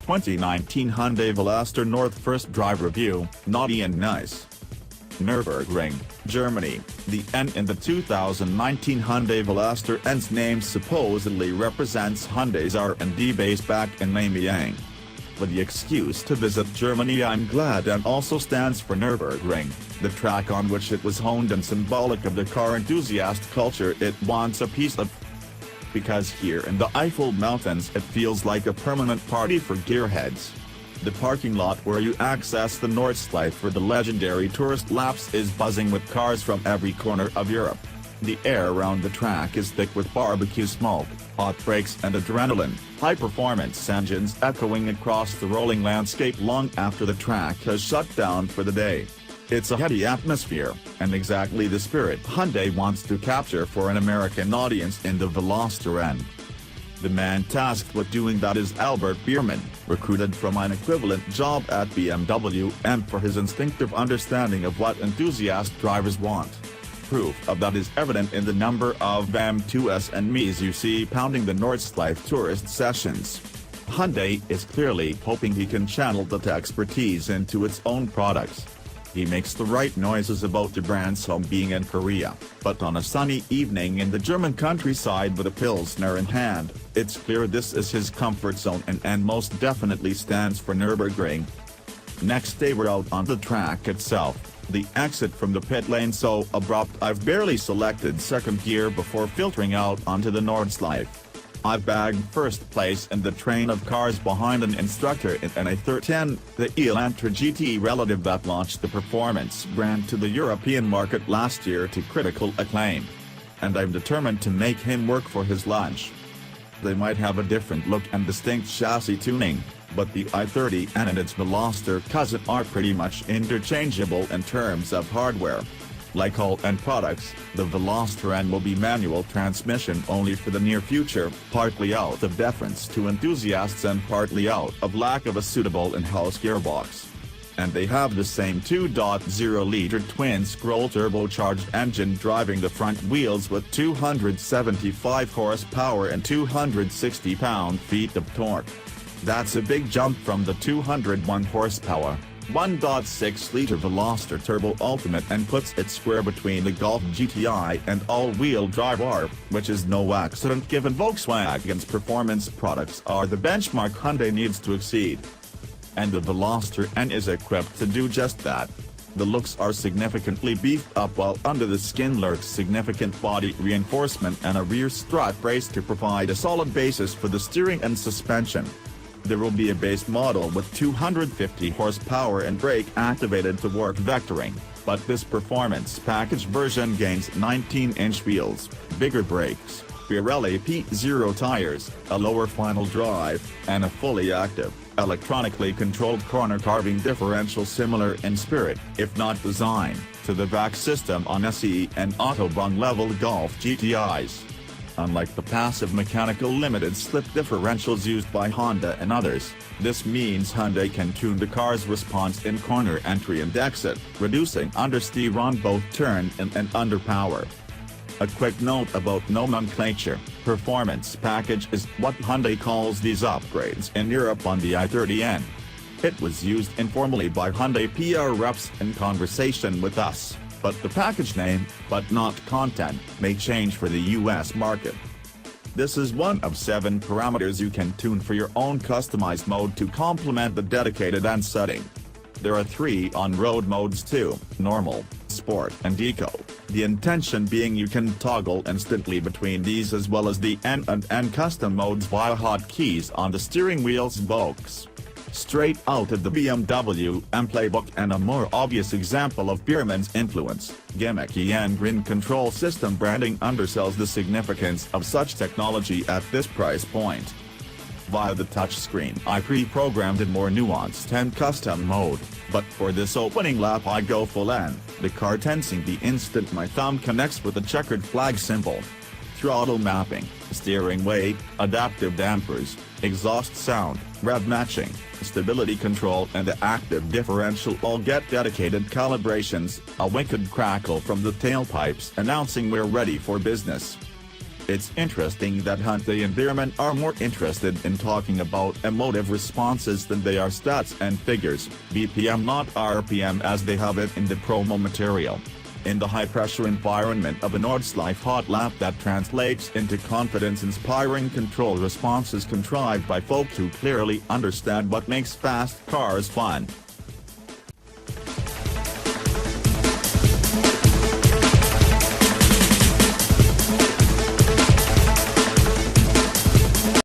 2019 Hyundai Veloster North First Drive Review, Naughty and Nice. Nürburgring, Germany. The N in the 2019 Hyundai Veloster N's name supposedly represents Hyundai's R&D base back in Namyang. With the excuse to visit Germany, I'm glad, and also stands for Nürburgring, the track on which it was honed and symbolic of the car enthusiast culture it wants a piece of. Because here in the Eifel mountains it feels like a permanent party for gearheads. The parking lot where you access the Nordschleife for the legendary tourist laps is buzzing with cars from every corner of Europe. The air around the track is thick with barbecue smoke, hot brakes and adrenaline, high-performance engines echoing across the rolling landscape long after the track has shut down for the day. It's a heady atmosphere, and exactly the spirit Hyundai wants to capture for an American audience in the Veloster N. The man tasked with doing that is Albert Biermann, recruited from an equivalent job at BMW M for his instinctive understanding of what enthusiast drivers want. Proof of that is evident in the number of M2s and Ms you see pounding the Nordschleife tourist sessions. Hyundai is clearly hoping he can channel that expertise into its own products. He makes the right noises about the brand's home being in Korea, but on a sunny evening in the German countryside with a Pilsner in hand, it's clear this is his comfort zone and most definitely stands for Nürburgring. Next day we're out on the track itself, the exit from the pit lane so abrupt I've barely selected second gear before filtering out onto the Nordschleife. I bagged first place in the train of cars behind an instructor in an A310, the Elantra GT relative that launched the performance brand to the European market last year to critical acclaim. And I'm determined to make him work for his lunch. They might have a different look and distinct chassis tuning, but the i30 and its Veloster cousin are pretty much interchangeable in terms of hardware. Like all N products, the Veloster N will be manual transmission only for the near future, partly out of deference to enthusiasts and partly out of lack of a suitable in-house gearbox. And they have the same 2.0-liter twin-scroll turbocharged engine driving the front wheels with 275 horsepower and 260 pound-feet of torque. That's a big jump from the 201 horsepower. 1.6-liter Veloster Turbo Ultimate and puts it square between the Golf GTI and all-wheel drive R, which is no accident given Volkswagen's performance products are the benchmark Hyundai needs to exceed. And the Veloster N is equipped to do just that. The looks are significantly beefed up while under the skin lurks significant body reinforcement and a rear strut brace to provide a solid basis for the steering and suspension. There will be a base model with 250 horsepower and brake-activated torque vectoring, but this performance package version gains 19-inch wheels, bigger brakes, Pirelli P0 tires, a lower final drive, and a fully active, electronically controlled corner carving differential similar in spirit, if not design, to the VAC system on SE and Autobahn-level Golf GTIs. Unlike the passive mechanical limited slip differentials used by Honda and others, this means Hyundai can tune the car's response in corner entry and exit, reducing understeer on both turn in and under power. A quick note about nomenclature: performance package is what Hyundai calls these upgrades in Europe on the i30N. It was used informally by Hyundai PR reps in conversation with us. But the package name, but not content, may change for the US market. This is one of 7 parameters you can tune for your own customized mode to complement the dedicated N setting. There are 3 on-road modes too: Normal, Sport and Eco, the intention being you can toggle instantly between these as well as the N and N custom modes via hotkeys on the steering wheel's spokes. Straight out of the BMW M playbook and a more obvious example of Biermann's influence, gimmicky and grin control system branding undersells the significance of such technology at this price point. Via the touchscreen I pre-programmed a more nuanced N custom mode, but for this opening lap I go full N, the car tensing the instant my thumb connects with the checkered flag symbol. Throttle mapping, steering weight, adaptive dampers, exhaust sound, rev matching, stability control and the active differential all get dedicated calibrations, a wicked crackle from the tailpipes announcing we're ready for business. It's interesting that Hyundai and Veerman are more interested in talking about emotive responses than they are stats and figures, BPM not RPM as they have it in the promo material. In the high-pressure environment of a Nordschleife hot lap that translates into confidence-inspiring control responses contrived by folks who clearly understand what makes fast cars fun.